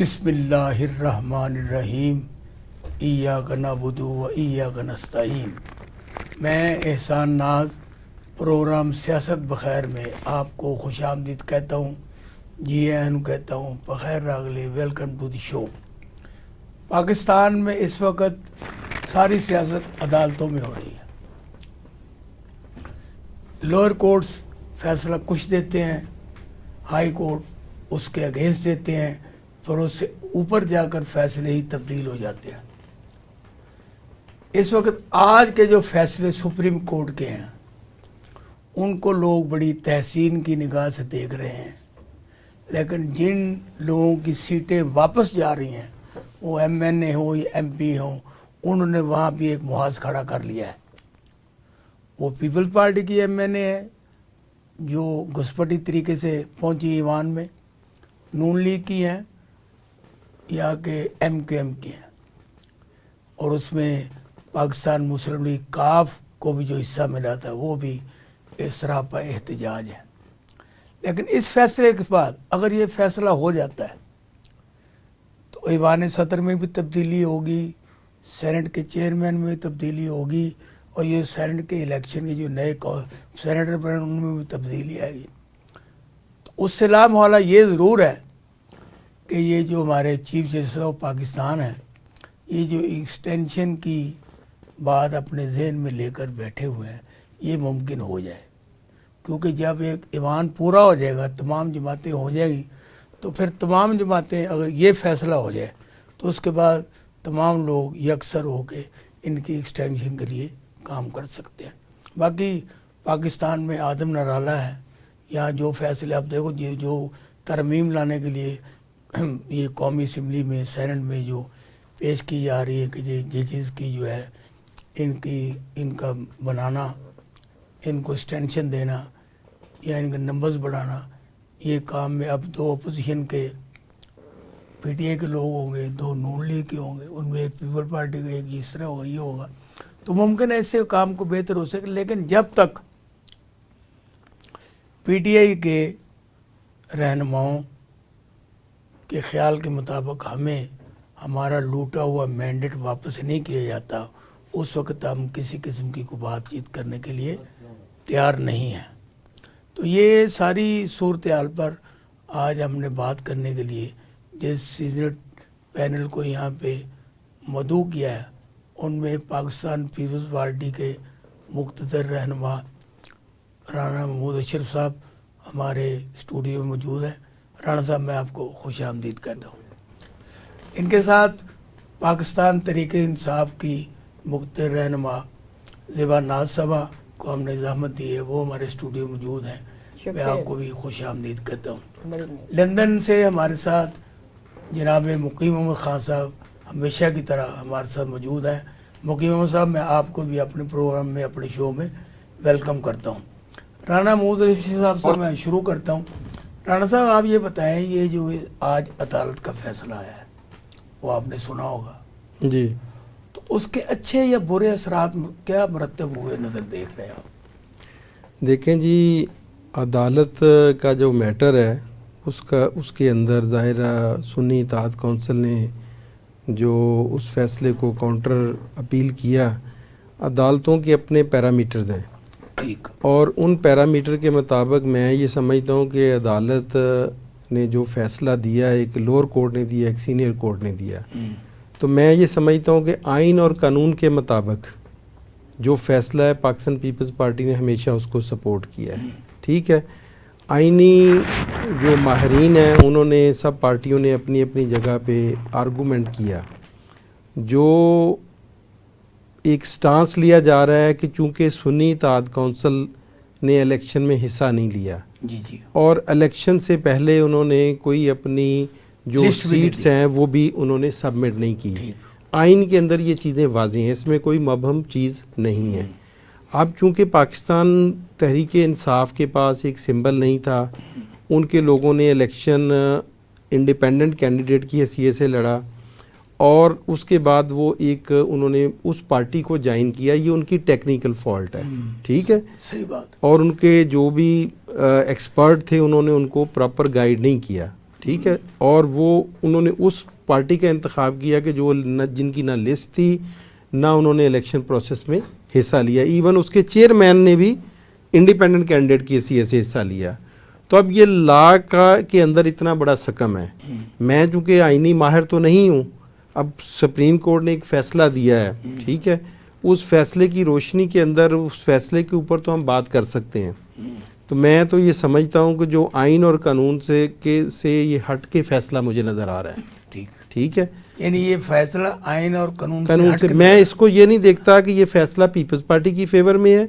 بسم اللہ الرحمن الرحیم ایاک نعبد و ایاک نستعین۔ میں احسان ناز پروگرام سیاست بخیر میں آپ کو خوش آمدید کہتا ہوں، جی این کہتا ہوں، بخیر راغلے، ویلکم ٹو دی شو۔ پاکستان میں اس وقت ساری سیاست عدالتوں میں ہو رہی ہے۔ لوئر کورٹس فیصلہ کچھ دیتے ہیں، ہائی کورٹ اس کے اگینسٹ دیتے ہیں، پھر اس سے اوپر جا کر فیصلے ہی تبدیل ہو جاتے ہیں۔ اس وقت آج کے جو فیصلے سپریم کورٹ کے ہیں ان کو لوگ بڑی تحسین کی نگاہ سے دیکھ رہے ہیں، لیکن جن لوگوں کی سیٹیں واپس جا رہی ہیں، وہ ایم این اے ہوں یا ایم پی ہوں، انہوں نے وہاں بھی ایک محاذ کھڑا کر لیا ہے۔ وہ پیپل پارٹی کی ایم این اے ہے جو گھسپٹی طریقے سے پہنچی ایوان میں، نون لیگ کی ہیں یا کہ ایم کیو ایم کی ہیں، اور اس میں پاکستان مسلم لیگ کاف کو بھی جو حصہ ملا تھا وہ بھی اس طرح پر احتجاج ہے۔ لیکن اس فیصلے کے بعد اگر یہ فیصلہ ہو جاتا ہے تو ایوان صدر میں بھی تبدیلی ہوگی، سینٹ کے چیئرمین میں بھی تبدیلی ہوگی، اور یہ سینٹ کے الیکشن کے جو نئے سینیٹر بنے ان میں بھی تبدیلی آئے گی۔ تو اس سے لام حالہ یہ ضرور ہے کہ یہ جو ہمارے چیف جسٹس آف پاکستان ہیں، یہ جو ایکسٹینشن کی بات اپنے ذہن میں لے کر بیٹھے ہوئے ہیں، یہ ممکن ہو جائے، کیونکہ جب ایک ایوان پورا ہو جائے گا، تمام جماعتیں ہو جائے گی، تو پھر تمام جماعتیں اگر یہ فیصلہ ہو جائے تو اس کے بعد تمام لوگ یکسر ہو کے ان کی ایکسٹینشن کے لیے کام کر سکتے ہیں۔ باقی پاکستان میں آدم نرالہ ہے، یہاں جو فیصلے آپ دیکھو جو ترمیم لانے کے لیے یہ قومی اسمبلی میں سینٹ میں جو پیش کی جا رہی ہے کہ ججز کی جو ہے ان کا بنانا، ان کو ایکسٹینشن دینا یا ان کے نمبرز بڑھانا، یہ کام میں اب دو اپوزیشن کے پی ٹی اے کے لوگ ہوں گے، دو نون لیگ کے ہوں گے، ان میں ایک پیپل پارٹی کا، ایک اس طرح ہوگا، یہ ہوگا، تو ممکن ہے اس سے کام کو بہتر ہو سکے۔ لیکن جب تک پی ٹی آئی کے رہنماؤں کے خیال کے مطابق ہمیں ہمارا لوٹا ہوا مینڈیٹ واپس نہیں کیا جاتا، اس وقت ہم کسی قسم کی کوئی بات چیت کرنے کے لیے تیار نہیں ہیں۔ تو یہ ساری صورتحال پر آج ہم نے بات کرنے کے لیے جس سیزنڈ پینل کو یہاں پہ مدعو کیا ہے، ان میں پاکستان پیپلز پارٹی کے مقتدر رہنما رانا محمود اشرف صاحب ہمارے اسٹوڈیو میں موجود ہیں۔ رانا صاحب، میں آپ کو خوش آمدید کہتا ہوں۔ ان کے ساتھ پاکستان تحریک انصاف کی مقتدر رہنما زیبا ناز صاحبہ کو ہم نے زحمت دی ہے، وہ ہمارے اسٹوڈیو میں موجود ہیں، میں آپ کو بھی خوش آمدید کہتا ہوں۔ لندن سے ہمارے ساتھ جناب مقیم محمد خان صاحب ہمیشہ کی طرح ہمارے ساتھ موجود ہیں۔ مقیم محمد صاحب، میں آپ کو بھی اپنے پروگرام میں، اپنے شو میں ویلکم کرتا ہوں۔ رانا محمود اشرف صاحب سے میں شروع کرتا ہوں۔ رانا صاحب، آپ یہ بتائیں، یہ جو آج عدالت کا فیصلہ آیا ہے وہ آپ نے سنا ہوگا جی، تو اس کے اچھے یا برے اثرات کیا مرتب ہوئے نظر دیکھ رہے ہیں آپ؟ دیکھیں جی، عدالت کا جو میٹر ہے اس کے اندر ظاہرہ سنی اتحاد کونسل نے جو اس فیصلے کو کاؤنٹر اپیل کیا، عدالتوں کے اپنے پیرامیٹرز ہیں، ٹھیک، اور ان پیرامیٹر کے مطابق میں یہ سمجھتا ہوں کہ عدالت نے جو فیصلہ دیا، ایک لوور کورٹ نے دیا، ایک سینئر کورٹ نے دیا، تو میں یہ سمجھتا ہوں کہ آئین اور قانون کے مطابق جو فیصلہ ہے پاکستان پیپلز پارٹی نے ہمیشہ اس کو سپورٹ کیا ہے۔ ٹھیک ہے، آئینی جو ماہرین ہیں انہوں نے، سب پارٹیوں نے اپنی اپنی جگہ پہ آرگومنٹ کیا۔ جو ایک سٹانس لیا جا رہا ہے کہ چونکہ سنی اتحاد کونسل نے الیکشن میں حصہ نہیں لیا، جی، اور الیکشن سے پہلے انہوں نے کوئی اپنی جو سیٹس ہیں وہ بھی انہوں نے سبمٹ نہیں کی۔ آئین کے اندر یہ چیزیں واضح ہیں، اس میں کوئی مبہم چیز نہیں ہے۔ اب چونکہ پاکستان تحریک انصاف کے پاس ایک سمبل نہیں تھا، ان کے لوگوں نے الیکشن انڈیپینڈنٹ کینڈیڈیٹ کی حیثیت سے لڑا، اور اس کے بعد وہ انہوں نے اس پارٹی کو جوائن کیا، یہ ان کی ٹیکنیکل فالٹ ہے۔ ٹھیک ہے، صحیح بات، اور ان کے جو بھی ایکسپرٹ تھے انہوں نے ان کو پراپر گائیڈ نہیں کیا۔ ٹھیک ہے، اور وہ انہوں نے اس پارٹی کا انتخاب کیا کہ جو جن کی نہ لسٹ تھی نہ انہوں نے الیکشن پروسیس میں حصہ لیا، ایون اس کے چیئرمین نے بھی انڈیپینڈنٹ کینڈیڈیٹ کی حیثیت سے حصہ لیا. تو اب یہ لا کے اندر اتنا بڑا سکم ہے. میں چونکہ آئینی ماہر تو نہیں ہوں، اب سپریم کورٹ نے ایک فیصلہ دیا ہے، ٹھیک ہے، اس فیصلے کی روشنی کے اندر اس فیصلے کے اوپر تو ہم بات کر سکتے ہیں. تو میں تو یہ سمجھتا ہوں کہ جو آئین اور قانون سے یہ ہٹ کے فیصلہ مجھے نظر آ رہا ہے. ٹھیک ہے، یعنی یہ فیصلہ آئین اور قانون سے میں اس کو یہ نہیں دیکھتا کہ یہ فیصلہ پیپلز پارٹی کی فیور میں ہے،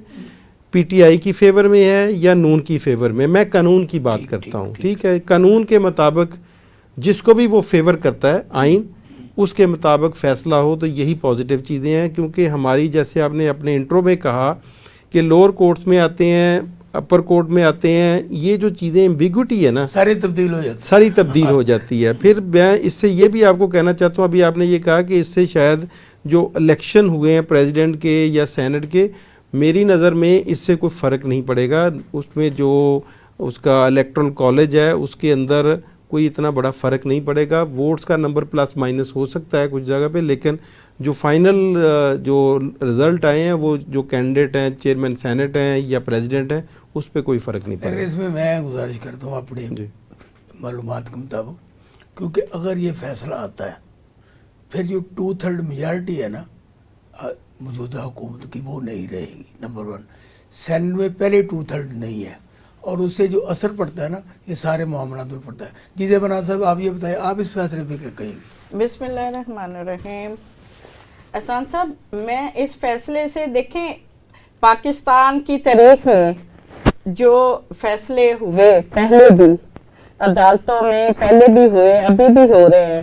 پی ٹی آئی کی فیور میں ہے یا نون کی فیور میں قانون کی بات کرتا ہوں. ٹھیک ہے، قانون کے مطابق جس کو بھی وہ فیور کرتا ہے آئین، اس کے مطابق فیصلہ ہو تو یہی پازیٹیو چیزیں ہیں. کیونکہ ہماری، جیسے آپ نے اپنے انٹرو میں کہا کہ لوور کورٹس میں آتے ہیں، اپر کورٹ میں آتے ہیں، یہ جو چیزیں ایمبیگوٹی ہے نا، ساری تبدیل ہو جاتی ہے. پھر میں اس سے یہ بھی آپ کو کہنا چاہتا ہوں، ابھی آپ نے یہ کہا کہ اس سے شاید جو الیکشن ہوئے ہیں پریزیڈنٹ کے یا سینٹ کے، میری نظر میں اس سے کوئی فرق نہیں پڑے گا. اس میں جو اس کا الیکٹرل کالج ہے اس کے اندر کوئی اتنا بڑا فرق نہیں پڑے گا. ووٹس کا نمبر پلس مائنس ہو سکتا ہے کچھ جگہ پہ، لیکن جو فائنل جو رزلٹ آئے ہیں وہ جو کینڈیڈیٹ ہیں، چیئرمین سینٹ ہیں یا پریزیڈنٹ ہیں، اس پہ کوئی فرق نہیں پڑے گا. اس میں گزارش کرتا ہوں اپنی معلومات کے مطابق، کیونکہ اگر یہ فیصلہ آتا ہے پھر جو 2/3 میجارٹی ہے نا موجودہ حکومت کی، وہ نہیں رہے گی. نمبر 1، سینٹ میں پہلے 2/3 نہیں ہے، اور اس سے جو اثر پڑتا ہے نا یہ سارے معاملات میں پڑتا ہے. جی زیبنا صاحب، آپ یہ بتائیں، آپ اس فیصلے پہ کیا کہیں گے؟ بسم اللہ الرحمن الرحیم. احسان صاحب، میں اس فیصلے سے دیکھیں، پاکستان کی تاریخ میں جو فیصلے ہوئے پہلے بھی عدالتوں میں پہلے بھی ہوئے، ابھی بھی ہو رہے ہیں،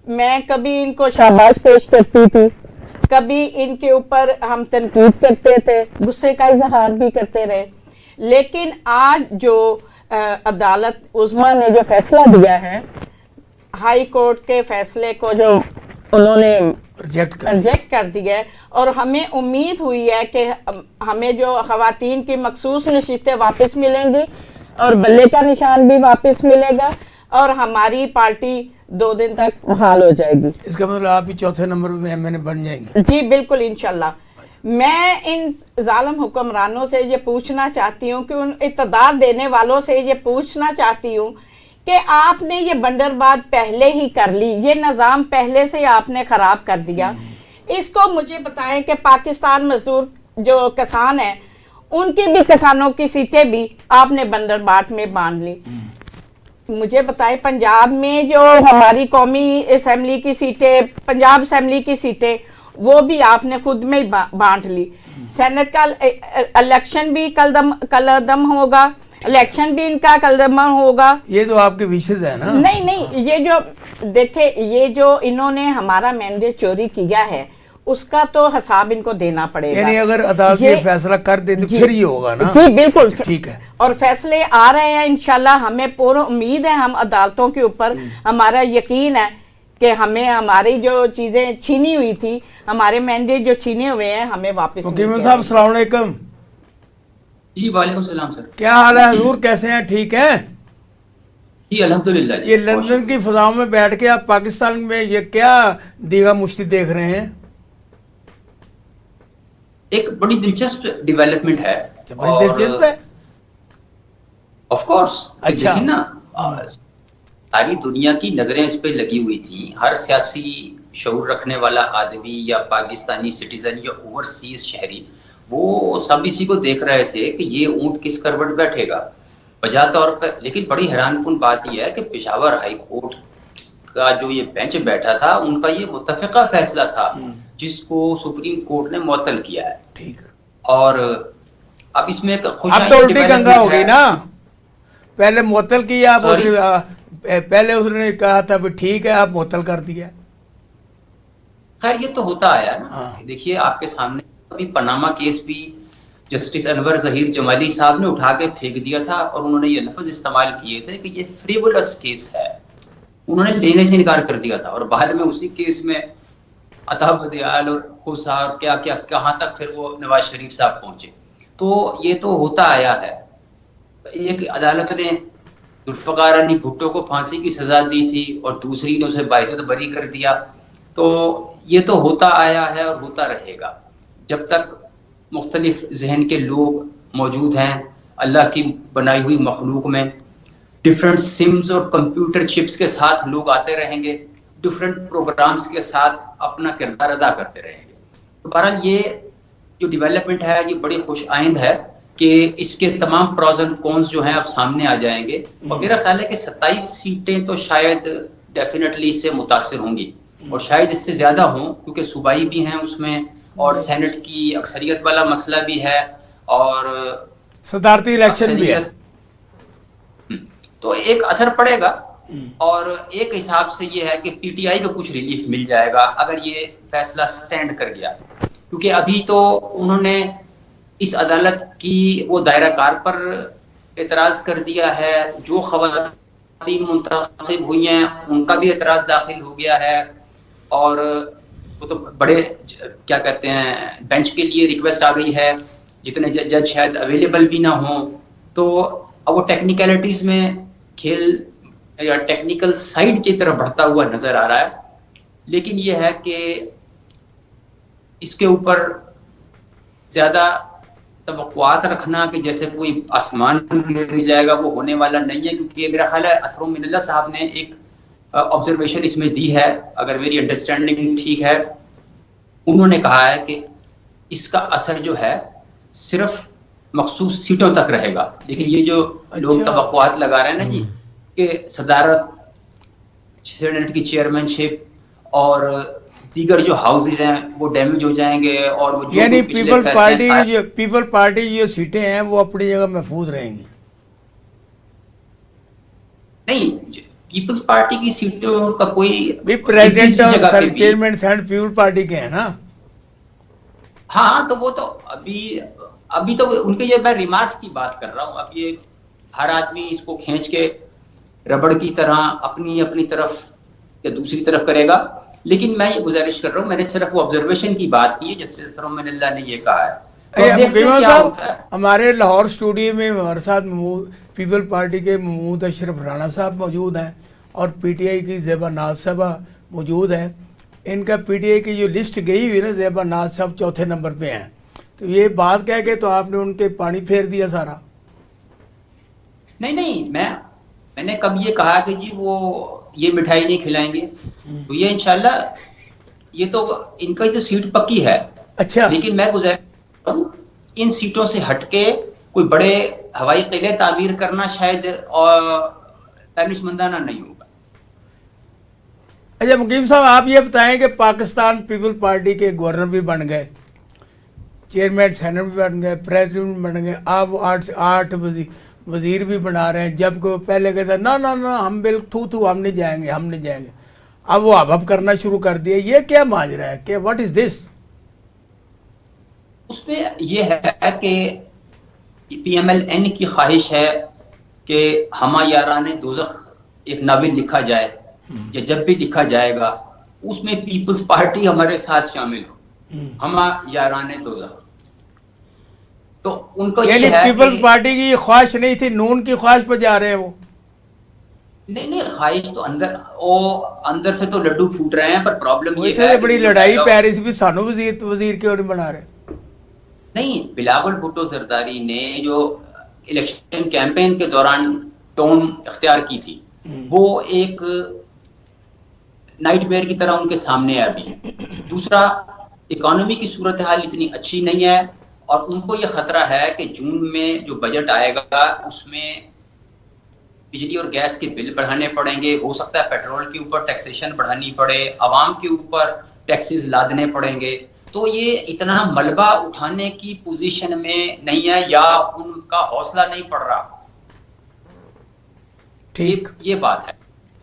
میں کبھی ان کو شاباش پیش کرتی تھی، کبھی ان کے اوپر ہم تنقید کرتے تھے، غصے کا اظہار بھی کرتے رہے. لیکن آج جو عدالت عظمیٰ نے جو فیصلہ دیا ہے، ہائی کورٹ کے فیصلے کو جو انہوں نے ریجیکٹ کر دیا ہے، اور ہمیں امید ہوئی ہے کہ ہمیں جو خواتین کی مخصوص نشستیں واپس ملیں گی اور بلے کا نشان بھی واپس ملے گا، اور ہماری پارٹی 2 دن تک بحال ہو جائے گی. اس کا مطلب آپ ہی 4تھے نمبر میں MNA بن جائیں گے؟ جی بالکل، انشاءاللہ. میں ان ظالم حکمرانوں سے یہ پوچھنا چاہتی ہوں کہ ان اقتدار دینے والوں سے یہ پوچھنا چاہتی ہوں کہ آپ نے یہ بندرباد پہلے ہی کر لی، یہ نظام پہلے سے آپ نے خراب کر دیا. اس کو مجھے بتائیں کہ پاکستان مزدور جو کسان ہیں، ان کی بھی کسانوں کی سیٹیں بھی آپ نے بندرباد میں باندھ لی. مجھے بتائیں، پنجاب میں جو ہماری قومی اسمبلی کی سیٹیں، پنجاب اسمبلی کی سیٹیں، وہ بھی آپ نے خود میں بانٹ لی. سینٹ کا الیکشن بھی کل دم ہوگا، الیکشن بھی ان کا کل دم ہوگا. یہ تو آپ کے وشز ہے نا؟ نہیں، یہ جو دیکھیں، یہ جو انہوں نے ہمارا مینڈیٹ چوری کیا ہے، اس کا تو حساب ان کو دینا پڑے گا. یعنی اگر عدالت یہ فیصلہ کر دے تو پھر یہ ہوگا نا؟ جی بالکل، ٹھیک ہے. اور فیصلے آ رہے ہیں انشاءاللہ. ہمیں پورا امید ہے، ہم عدالتوں کے اوپر ہمارا یقین ہے کہ ہمیں ہماری جو چیزیں چھینی ہوئی تھی، ہمارے مینڈیٹ جو چھینے ہوئے ہیں، ہمیں واپس. حکیم صاحب السلام علیکم. جی وعلیکم السلام سر. کیا حال ہے حضور، کیسے ہیں؟ ٹھیک ہیں جی الحمدللہ. یہ لندن کی فضاؤں میں بیٹھ کے آپ پاکستان میں یہ کیا دیگا مشتی دیکھ رہے ہیں؟ ایک بڑی دلچسپ ڈیولپمنٹ ہے. بڑی دلچسپ ہے آف کورس. اچھا، دیکھیں نا، ساری دنیا کی نظریں اس پہ لگی ہوئی تھیں. ہر سیاسی شعور رکھنے والا آدمی یا پاکستانی سٹیزن یا اوورسیز شہری، وہ سب اسی کو دیکھ رہے تھے کہ یہ اونٹ کس کروٹ بیٹھے گا بجا طور پر. لیکن بڑی حیران کن بات یہ ہے کہ پشاور ہائی کورٹ کا جو یہ بینچ بیٹھا تھا، ان کا یہ متفقہ فیصلہ تھا جس کو سپریم کورٹ نے معطل کیا ہے. ٹھیک. اور اب اس میں اب تو الٹی گنگا ہو گئی نا. پہلے معطل کیا، پہلے اس نے کہا تھا ٹھیک ہے، آپ معطل کر دیا. خیر یہ تو ہوتا آیا نا. دیکھیے آپ کے سامنے ابھی پاناما کیس بھی جسٹس انور ظہیر جمالی صاحب نے اٹھا کے پھینک دیا تھا، اور انہوں نے یہ لفظ استعمال کیے تھے کہ یہ فریولس کیس ہے. انہوں نے لینے سے انکار کر دیا تھا، اور بعد میں اسی کیس میں عطا بدیال اور خوسا اور کیا کیا کہاں تک پھر وہ نواز شریف صاحب پہنچے. تو یہ تو ہوتا آیا ہے. ایک عدالت نے ذوالفقار علی بھٹو کو پھانسی کی سزا دی تھی اور دوسری نے اسے باعزت بری کر دیا. تو یہ تو ہوتا آیا ہے اور ہوتا رہے گا جب تک مختلف ذہن کے لوگ موجود ہیں. اللہ کی بنائی ہوئی مخلوق میں ڈفرینٹ سمز اور کمپیوٹر چپس کے ساتھ لوگ آتے رہیں گے, ڈفرینٹ پروگرامز کے ساتھ اپنا کردار ادا کرتے رہیں گے. تو بہرحال یہ جو ڈیولپمنٹ ہے یہ بڑی خوش آئند ہے کہ اس کے تمام پروز اینڈ کونز جو ہیں اب سامنے آ جائیں گے. اور میرا خیال ہے کہ 27 سیٹیں تو شاید ڈیفینیٹلی اس سے متاثر ہوں گی, اور شاید اس سے زیادہ ہوں کیونکہ صوبائی بھی ہیں اس میں, اور سینٹ کی اکثریت والا مسئلہ بھی ہے, اور صدارتی الیکشن بھی ہے. تو ایک اثر پڑے گا, اور ایک حساب سے یہ ہے کہ پی ٹی آئی کو کچھ ریلیف مل جائے گا اگر یہ فیصلہ سٹینڈ کر گیا, کیونکہ ابھی تو انہوں نے اس عدالت کی وہ دائرہ کار پر اعتراض کر دیا ہے, جو خواتین منتخب ہوئی ہیں ان کا بھی اعتراض داخل ہو گیا ہے, اور وہ تو بڑے کیا کہتے ہیں بینچ کے لیے ریکویسٹ آ گئی ہے, جتنے جج شاید اویلیبل بھی نہ ہوں. تو اب وہ ٹیکنیکلٹیز میں کھیل یا ٹیکنیکل سائیڈ کی طرف بڑھتا ہوا نظر آ رہا ہے. لیکن یہ ہے کہ اس کے اوپر زیادہ توقعات رکھنا کہ جیسے کوئی آسمان گر جائے گا وہ ہونے والا نہیں ہے, کیونکہ میرا خیال ہے اطہر من اللہ صاحب نے ایک آبزرویشن اس میں دی ہے, اگر میری انڈرسٹینڈنگ ٹھیک ہے. انہوں نے کہا ہے کہ اس کا اثر جو ہے صرف مخصوص سیٹوں تک رہے گا, لیکن یہ جو لوگ توقعات لگا رہے ہیں نا جی کہ صدارت, سینٹ کی چیئرمین شپ اور دیگر جو ہاؤسز ہیں وہ ڈیمیج ہو جائیں گے, اور وہ یعنی پیپل پارٹی جو سیٹیں ہیں وہ اپنی جگہ محفوظ رہیں گی. نہیں, پیپلز پارٹی کی سیٹوں کا کوئی پریزیڈنٹ اور چیئرمین سینٹ پیپل پارٹی کے ہیں نا. ہاں, تو وہ تو ابھی تو ان کے یہ میں ریمارکس کی بات کر رہا ہوں. اب یہ ہر آدمی اس کو کھینچ کے ربڑ کی طرح اپنی طرف یا دوسری طرف کرے گا, لیکن میں یہ گزارش کر رہا ہوں, میں نے صرف وہ آبزرویشن کی بات کی ہے جس سے اطہر من اللہ نے یہ کہا ہے. ہمارے لاہور اسٹوڈیو میں ہمارے ساتھ پیپل پارٹی کے محمود اشرف رانا صاحب موجود ہیں, اور پی ٹی آئی کی زیبا ناز صاحبہ موجود ہیں. ان کا پی ٹی آئی کی جو لسٹ گئی ہوئی نا, زیبا ناز صاحب چوتھے نمبر پہ ہیں. تو یہ بات کہہ کے تو آپ نے ان کے پانی پھیر دیا سارا. نہیں, میں نے کب یہ کہا کہ جی وہ یہ مٹھائی نہیں کھلائیں گے, تو یہ انشاءاللہ یہ تو ان کا تو سیٹ پکی ہے. اچھا, لیکن میں گزارش ان سیٹوں سے ہٹ کے کوئی بڑے ہوائی قلعے تعمیر کرنا شاید دانش مندانہ نہیں ہوگا. اچھا مقیم صاحب, آپ یہ بتائیں کہ پاکستان پیپل پارٹی کے گورنر بھی بن گئے, چیئرمین سینٹ بھی بن گئے, پریزیڈنٹ بن گئے, آپ 8 وزیر بھی بنا رہے ہیں, جب کو پہلے کہتے نہ ہم بالکل ہم نہیں جائیں گے, اب وہ اب کرنا شروع کر دیا. یہ کیا ماجرا ہے کہ واٹ از دس؟ اس میں یہ ہے کہ پی ایم ایل این کی خواہش ہے کہ ہما یاران دوزخ ایک ناول لکھا جائے, یا جب بھی لکھا جائے گا اس میں پیپلز پارٹی ہمارے ساتھ شامل ہو, ہما یاران دوزخ. تو ان کو یعنی پیپلز پارٹی کی خواہش نہیں تھی, نون کی خواہش پہ جا رہے ہیں وہ. نہیں, خواہش تو اندر سے تو لڈو پھوٹ رہے ہیں, پر پرابلم یہ ہے بڑی لڑائی پیرس بھی سانو وزیر کیوں نہیں بنا رہے. نہیں, بلاول بھٹو زرداری نے جو الیکشن کیمپین کے دوران ٹون اختیار کی تھی وہ ایک نائٹ میئر کی طرح ان کے سامنے ہے ابھی. دوسرا, اکانومی کی صورتحال اتنی اچھی نہیں ہے, اور ان کو یہ خطرہ ہے کہ جون میں جو بجٹ آئے گا اس میں بجلی اور گیس کے بل بڑھانے پڑیں گے, ہو سکتا ہے پیٹرول کے اوپر ٹیکسیشن بڑھانی پڑے, عوام کے اوپر ٹیکسز لادنے پڑیں گے. تو یہ اتنا ملبہ اٹھانے کی پوزیشن میں نہیں ہے, یا ان کا حوصلہ نہیں پڑ رہا. ٹھیک, یہ بات ہے.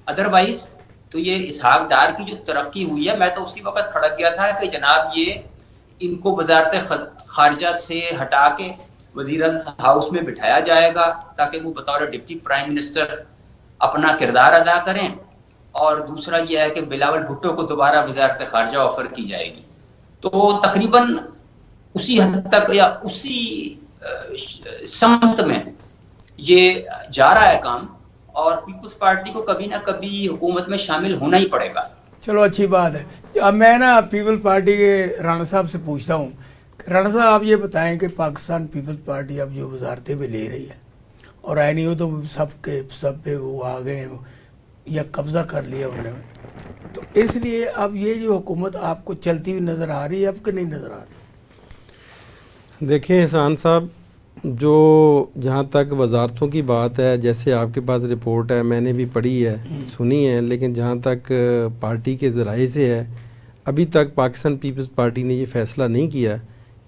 ادروائز تو یہ اسحاق ڈار کی جو ترقی ہوئی ہے, میں تو اسی وقت کھڑک گیا تھا کہ جناب یہ ان کو وزارت خارجہ سے ہٹا کے وزیر ہاؤس میں بٹھایا جائے گا تاکہ وہ بطور ڈپٹی پرائم منسٹر اپنا کردار ادا کریں. اور دوسرا یہ ہے کہ بلاول بھٹو کو دوبارہ وزارت خارجہ آفر کی جائے گی. تو تقریباً اسی حد تک یا اسی سمت میں یہ جا رہا ہے کام, اور پیپلز پارٹی کو کبھی نہ کبھی حکومت میں شامل ہونا ہی پڑے گا. چلو اچھی بات ہے. اب میں نا پیپل پارٹی کے رانا صاحب سے پوچھتا ہوں. رانا صاحب آپ یہ بتائیں کہ پاکستان پیپل پارٹی اب جو وزارتیں بھی لے رہی ہے اور آئی نہیں ہو تو سب پہ وہ آ گئے یا قبضہ کر لیا انہوں نے, تو اس لیے اب یہ جو حکومت آپ کو چلتی ہوئی نظر آ رہی ہے اب کہ نہیں نظر آ رہی؟ دیکھیں احسان صاحب, جو جہاں تک وزارتوں کی بات ہے, جیسے آپ کے پاس رپورٹ ہے, میں نے بھی پڑھی ہے, سنی ہے, لیکن جہاں تک پارٹی کے ذرائع سے ہے, ابھی تک پاکستان پیپلز پارٹی نے یہ فیصلہ نہیں کیا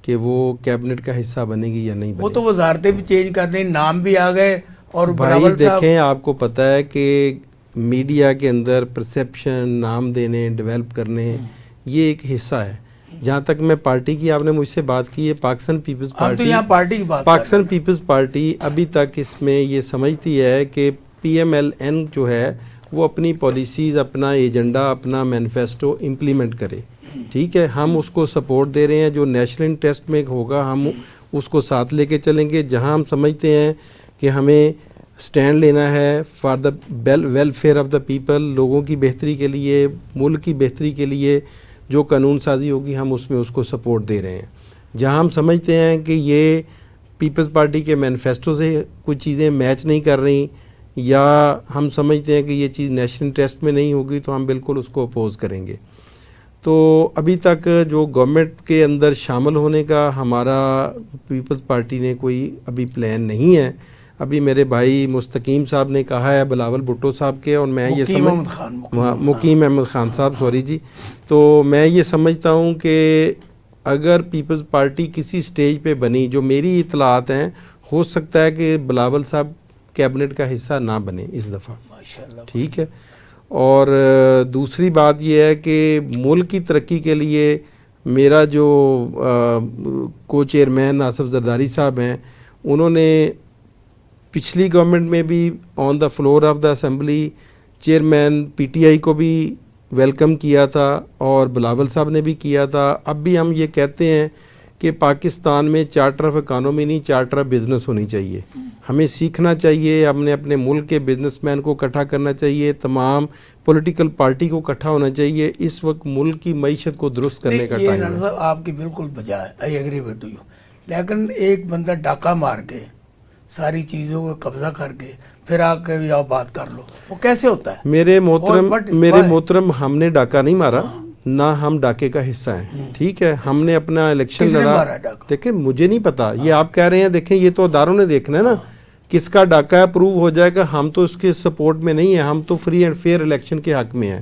کہ وہ کیبنٹ کا حصہ بنے گی یا نہیں بنے گی. وہ تو وزارتیں بھی چینج کر رہی, نام بھی آ گئے. اور بھائی دیکھیں, آپ کو پتہ ہے کہ میڈیا کے اندر پرسیپشن, نام دینے, ڈیولپ کرنے, یہ ایک حصہ ہے. جہاں تک میں پارٹی کی, آپ نے مجھ سے بات کی ہے, پاکستان پیپلز پارٹی ابھی تک اس میں یہ سمجھتی ہے کہ پی ایم ایل این جو ہے وہ اپنی پالیسیز, اپنا ایجنڈا, اپنا مینیفیسٹو امپلیمنٹ کرے. ٹھیک ہے, ہم اس کو سپورٹ دے رہے ہیں. جو نیشنل انٹرسٹ میں ہوگا ہم اس کو ساتھ لے کے چلیں گے. جہاں ہم سمجھتے ہیں کہ ہمیں سٹینڈ لینا ہے for the welfare of the people, لوگوں کی بہتری کے لیے, ملک کی بہتری کے لیے جو قانون سازی ہوگی ہم اس میں اس کو سپورٹ دے رہے ہیں. جہاں ہم سمجھتے ہیں کہ یہ پیپلز پارٹی کے مینیفیسٹو سے کچھ چیزیں میچ نہیں کر رہی یا ہم سمجھتے ہیں کہ یہ چیز نیشنل انٹرسٹ میں نہیں ہوگی تو ہم بالکل اس کو اپوز کریں گے. تو ابھی تک جو گورنمنٹ کے اندر شامل ہونے کا ہمارا پیپلز پارٹی نے کوئی ابھی پلان نہیں ہے. ابھی میرے بھائی مستقیم صاحب نے کہا ہے, بلاول بھٹو صاحب کے, اور میں یہ مقیم احمد خان صاحب سوری جی, تو میں یہ سمجھتا ہوں کہ اگر پیپلز پارٹی کسی سٹیج پہ بنی, جو میری اطلاعات ہیں, ہو سکتا ہے کہ بلاول صاحب کیبنٹ کا حصہ نہ بنے اس دفعہ. ٹھیک ہے. اور دوسری بات یہ ہے کہ ملک کی ترقی کے لیے میرا جو کو چیئرمین آصف زرداری صاحب ہیں, انہوں نے پچھلی گورنمنٹ میں بھی on the floor of the assembly chairman P T I کو بھی ویلکم کیا تھا اور بلاول صاحب نے بھی کیا تھا. اب بھی ہم یہ کہتے ہیں کہ پاکستان میں چارٹر آف اکانومی نہیں, چارٹر آف بزنس ہونی چاہیے. ہمیں سیکھنا چاہیے, ہم نے اپنے ملک کے بزنس مین کو اکٹھا کرنا چاہیے, تمام پولیٹیکل پارٹی کو اکٹھا ہونا چاہیے. اس وقت ملک کی معیشت کو درست کرنے کا ٹائم ہے. آپ کی بالکل بجائے, آئی ایگری ود یو, لیکن ایک بندہ ڈاکہ مار کے ساری چیزوں کو قبضہ کر کے پھر آ کے بھی آؤ بات کر لو, وہ کیسے ہوتا ہے؟ میرے محترم, ہم نے ڈاکہ نہیں مارا, نہ ہم ڈاکے کا حصہ ہیں. ٹھیک ہے, ہم نے اپنا الیکشن لڑا. دیکھیں مجھے نہیں پتا, یہ آپ کہہ رہے ہیں, دیکھیں یہ تو اداروں نے دیکھنا ہے نا کس کا ڈاکہ اپروو ہو جائے گا. ہم تو اس کے سپورٹ میں نہیں ہیں, ہم تو فری اینڈ فیئر الیکشن کے حق میں ہیں.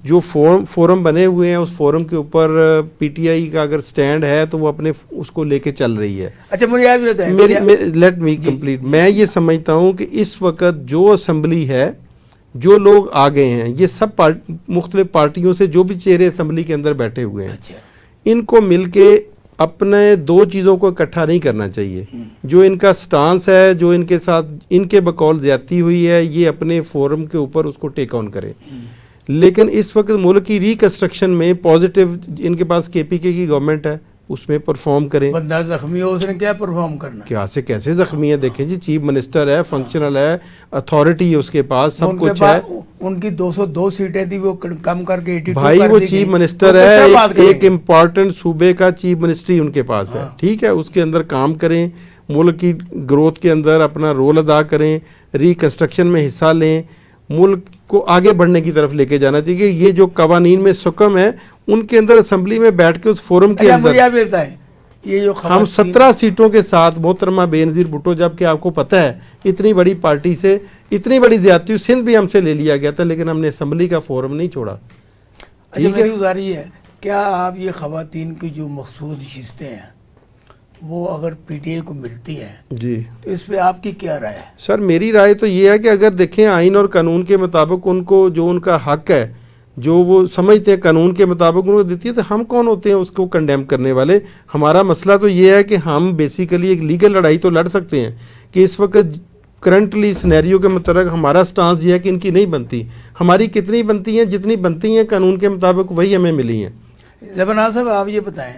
جو فورم بنے ہوئے ہیں اس فورم کے اوپر پی ٹی آئی کا اگر سٹینڈ ہے تو وہ اپنے اس کو لے کے چل رہی ہے. اچھا مجھے یہ بھی بتائیں, لیٹ می کمپلیٹ. میں یہ سمجھتا ہوں کہ اس وقت جو اسمبلی ہے, جو لوگ آ گئے ہیں, یہ سب مختلف پارٹیوں سے جو بھی چہرے اسمبلی کے اندر بیٹھے ہوئے ہیں, ان کو مل کے اپنے دو چیزوں کو اکٹھا نہیں کرنا چاہیے. جو ان کا سٹانس ہے, جو ان کے ساتھ ان کے بقول زیادتی ہوئی ہے, یہ اپنے فورم کے اوپر اس کو ٹیک آن کرے. لیکن اس وقت ملک کی ریکنسٹرکشن میں پازیٹیو ان کے پاس کے پی کے کی گورنمنٹ ہے, اس میں پرفارم کریں. بندہ زخمی ہو, اس نے کیا پرفارم کرنا, کیا سے کیسے زخمی ہے؟ دیکھیں جی, چیف منسٹر ہے, فنکشنل ہے, اتھارٹی ہے اس کے پاس, سب کچھ ہے. ان کی 202 سیٹیں تھی, وہ کم کر کے 82 بھائی وہ چیف منسٹر ہے, ایک امپورٹنٹ صوبے کا چیف منسٹری ان کے پاس ہے. ٹھیک ہے, اس کے اندر کام کریں, ملک کی گروتھ کے اندر اپنا رول ادا کریں, ریکنسٹرکشن میں حصہ لیں, ملک کو آگے بڑھنے کی طرف لے کے جانا چاہیے. یہ جو قوانین میں سکم ہے ان کے اندر اسمبلی میں بیٹھ کے اس فورم کے اندر یہ جو ہم 17 سیٹوں کے ساتھ محترمہ بے نظیر بھٹو, جب کہ آپ کو پتہ ہے اتنی بڑی پارٹی سے اتنی بڑی زیادتی, سندھ بھی ہم سے لے لیا گیا تھا لیکن ہم نے اسمبلی کا فورم نہیں چھوڑا. اچھا میری گزارش ہے, کیا آپ یہ خواتین کی جو مخصوص نشستیں ہیں وہ اگر پی ٹی آئی کو ملتی ہیں جی, تو اس پہ آپ کی کیا رائے ہے؟ سر میری رائے تو یہ ہے کہ اگر دیکھیں آئین اور قانون کے مطابق ان کو جو ان کا حق ہے, جو وہ سمجھتے ہیں قانون کے مطابق ان کو دیتی ہے, تو ہم کون ہوتے ہیں اس کو کنڈیم کرنے والے؟ ہمارا مسئلہ تو یہ ہے کہ ہم بیسیکلی ایک لیگل لڑائی تو لڑ سکتے ہیں کہ اس وقت کرنٹلی سنیریو کے مطابق ہمارا سٹانس یہ ہے کہ ان کی نہیں بنتی. ہماری کتنی بنتی ہیں؟ جتنی بنتی ہیں قانون کے مطابق وہی ہمیں ملی ہیں. زبان صاحب آپ یہ بتائیں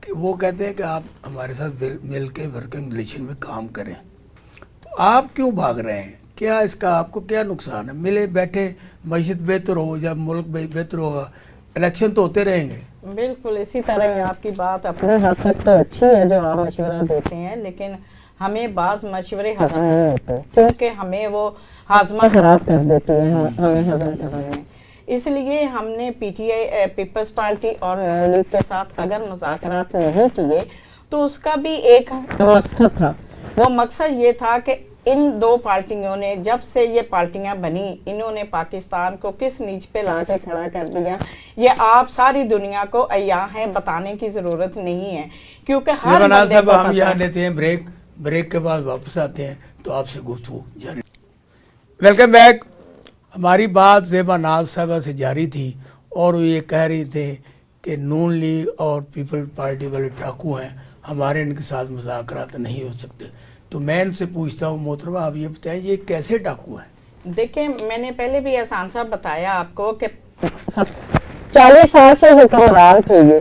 کہ وہ کہتے ہیں کہ آپ ہمارے ساتھ مل کے ورکنگ ریلیشن میں کام کریں, تو آپ کیوں بھاگ رہے ہیں؟ کیا اس کا آپ کو کیا نقصان ہے؟ ملے بیٹھے معیشت بہتر ہو، جب ملک بہتر ہوگا، الیکشن تو ہوتے رہیں گے. بالکل اسی طرح آپ کی بات اپنے حد تک تو اچھی ہے جو آپ مشورہ دیتے ہیں، لیکن ہمیں بعض مشورے ہضم نہیں ہوتے کیونکہ ہمیں وہ ہاضمہ خراب کر دیتے ہیں ہمیں ہضم کرنے میں. اس لیے ہم نے پی ٹی آئی پیپلز پارٹی اور لیگ کے ساتھ اگر مذاکرات نہیں کیے تو اس کا بھی ایک مقصد تھا. وہ مقصد یہ تھا کہ ان دو پارٹیوں نے جب سے یہ پارٹیاں بنی انہوں نے پاکستان کو کس نیچ پہ لا کے کھڑا کر دیا، یہ آپ ساری دنیا کو عیاں ہیں، بتانے کی ضرورت نہیں ہے کیونکہ ہر زیبا ناز بندے صاحب کو ہم پتہ یہاں ہے. لیتے ہیں بریک کے بعد واپس آتے ہیں تو آپ سے گفتگو جاری. Welcome back. ہماری بات زیبا ناز صاحبہ سے جاری تھی اور وہ یہ کہہ رہی تھے کہ نون لیگ اور پیپل پارٹی والے ڈاکو ہیں، ہمارے ان کے ساتھ مذاکرات نہیں ہو سکتے. تو میں ان سے پوچھتا ہوں محترمہ آپ یہ بتائیں یہ کیسے ڈاکو ہیں؟ دیکھیں میں نے پہلے بھی احسان صاحب بتایا آپ کو کہ 40 سال سے حکمران تھے یہ،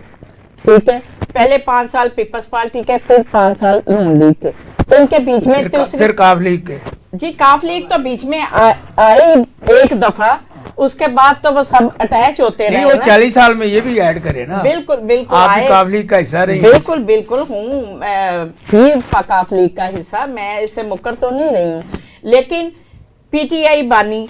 ٹھیک ہے، پہلے 5 سال پیپلز پارٹی کے، پھر 5 سال نون لیگ کے، ان کے بیچ میں پھر کاف لیگ کے. جی کاف لیگ تو بیچ میں آئی ایک دفعہ، اس کے بعد تو وہ سب اٹیچ ہوتے رہے. نہیں وہ 40 سال میں یہ بھی ایڈ کرے نا. بالکل بالکل آپ بھی کاف لیگ کا حصہ رہی. بالکل ہوں بھی کاف لیگ کا حصہ، میں اس سے مکر تو نہیں رہی ہوں، لیکن پی ٹی آئی بانی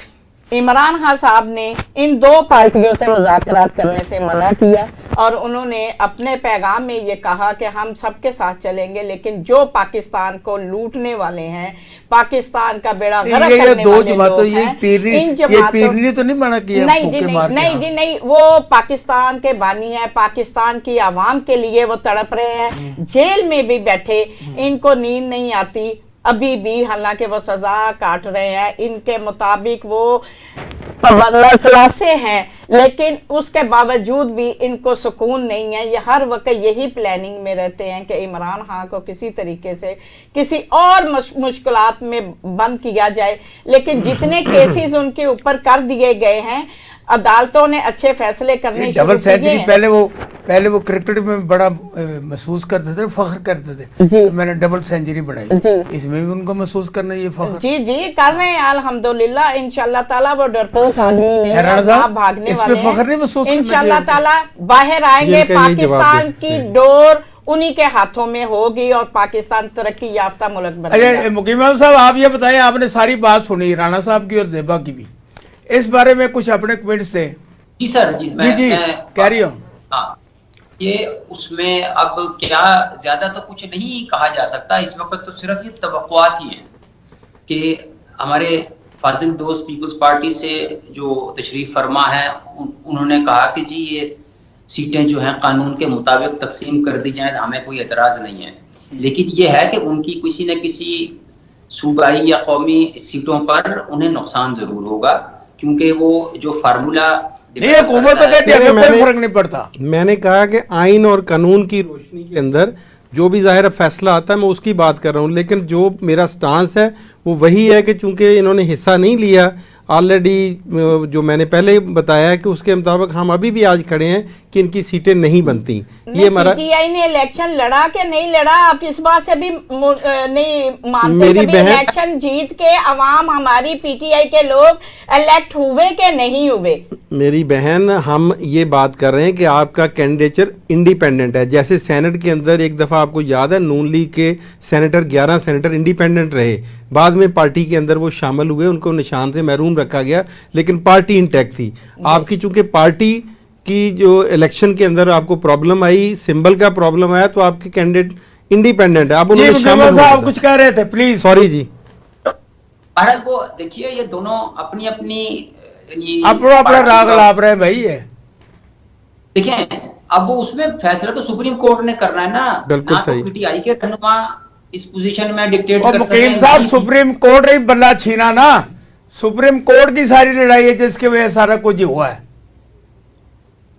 عمران خان صاحب نے ان دو پارٹیوں سے مذاکرات کرنے سے منع کیا اور انہوں نے اپنے پیغام میں یہ کہا کہ ہم سب کے ساتھ چلیں گے، لیکن جو پاکستان کو لوٹنے والے ہیں، پاکستان کا بیڑا غرق کرنے والے لوگ ہیں، ان جماعتوں نے تو نہیں منع کیا. نہیں وہ پاکستان کے بانی ہیں، پاکستان کی عوام کے لیے وہ تڑپ رہے ہیں، جیل میں بھی بیٹھے ان کو نیند نہیں آتی ابھی بھی، حالانکہ وہ سزا کاٹ رہے ہیں، ان کے مطابق وہ سے ہیں، لیکن اس کے باوجود بھی ان کو سکون نہیں ہے. یہ ہر وقت یہی پلاننگ میں رہتے ہیں کہ عمران خان کو کسی طریقے سے کسی اور مشکلات میں بند کیا جائے، لیکن جتنے کیسز ان کے اوپر کر دیے گئے ہیں عدالتوں نے اچھے فیصلے کرنے ڈبل سینچری پہلے وہ کرکٹ میں بڑا محسوس کرتے تھے، فخر کرتے تھے کہ میں نے ڈبل سینچری بنائی، اس میں بھی ان کو محسوس کرنا یہ فخر. جی کر رہے ہیں الحمدللہ، انشاءاللہ تعالیٰ وہ ڈرپوک آدمی نہیں بھاگنے والے ہیں، انشاءاللہ تعالیٰ باہر آئیں گے، پاکستان کی ڈور انہی کے ہاتھوں میں ہوگی اور پاکستان ترقی یافتہ ملک بنے گا. مقیم صاحب آپ یہ بتائیں، آپ نے ساری بات سنی رانا صاحب کی اور زیبا کی بھی، اس بارے میں کچھ اپنے کمنٹس تھے. جی سر، جی کہہ رہی ہوں. ہاں یہ اس میں اب کیا زیادہ تو کچھ نہیں کہا جا سکتا اس وقت، تو صرف یہ توقعات ہی ہیں کہ ہمارے فاضل دوست پیپلز پارٹی سے جو تشریف فرما ہے انہوں نے کہا کہ جی یہ سیٹیں جو ہیں قانون کے مطابق تقسیم کر دی جائیں، ہمیں کوئی اعتراض نہیں ہے، لیکن یہ ہے کہ ان کی کسی نہ کسی صوبائی یا قومی سیٹوں پر انہیں نقصان ضرور ہوگا، کیونکہ وہ جو فارمولا نہیں حکومت تو کہتی ہے کوئی فرق نہیں پڑتا. میں نے کہا کہ آئین اور قانون کی روشنی کے اندر جو بھی ظاہر فیصلہ آتا ہے میں اس کی بات کر رہا ہوں، لیکن جو میرا سٹانس ہے وہ وہی ہے کہ چونکہ انہوں نے حصہ نہیں لیا آلریڈی، جو میں نے پہلے بتایا کہ اس کے مطابق ہم ابھی بھی آج کھڑے ہیں کہ ان کی سیٹیں نہیں بنتی. یہ ہمارا پی ٹی آئی نے الیکشن لڑا کہ نہیں لڑا، آپ اس بات سے بھی نہیں مانتے. میری بہن الیکشن جیت کے عوام ہماری پی ٹی آئی کے لوگ الیکٹ ہوئے کہ نہیں ہوئے؟ میری بہن ہم یہ بات کر رہے ہیں کہ آپ کا کینڈیڈیچر انڈیپینڈنٹ ہے. جیسے سینٹ کے اندر ایک دفعہ آپ کو یاد ہے نون لیگ کے سینیٹر 11 سینیٹر انڈیپینڈنٹ رہے، بعد میں پارٹی کے اندر وہ شامل ہوئے، ان کو نشان سے محروم رکھا گیا، لیکن پارٹی انٹیکٹ تھی. آپ کی چونکہ پارٹی کی جو الیکشن کے اندر آپ کو پرابلم آئی، سمبل کا پرابلم آیا، تو آپ کے کینڈیڈیٹ انڈیپینڈنٹ ہے. آپ انہوں نے شامل صاحب کچھ کہہ رہے تھے پلیز. سوری جی. بہرحال وہ دیکھیے یہ دونوں اپنی اپنا راگ لاپ رہے ہیں بھائی. ہے دیکھیں اب وہ اس میں فیصلہ تو سپریم کورٹ نے کرنا ہے نا، بالکل صحیح. پی ٹی آئی کے رہنما اس پوزیشن میں ڈکٹیٹ اور کر سکتے ہیں. مقیم صاحب سپریم کورٹ ہی بلہ چھینا نا، سپریم کورٹ کی ساری لڑائی ہے جس کی وجہ سارا کچھ ہوا ہے.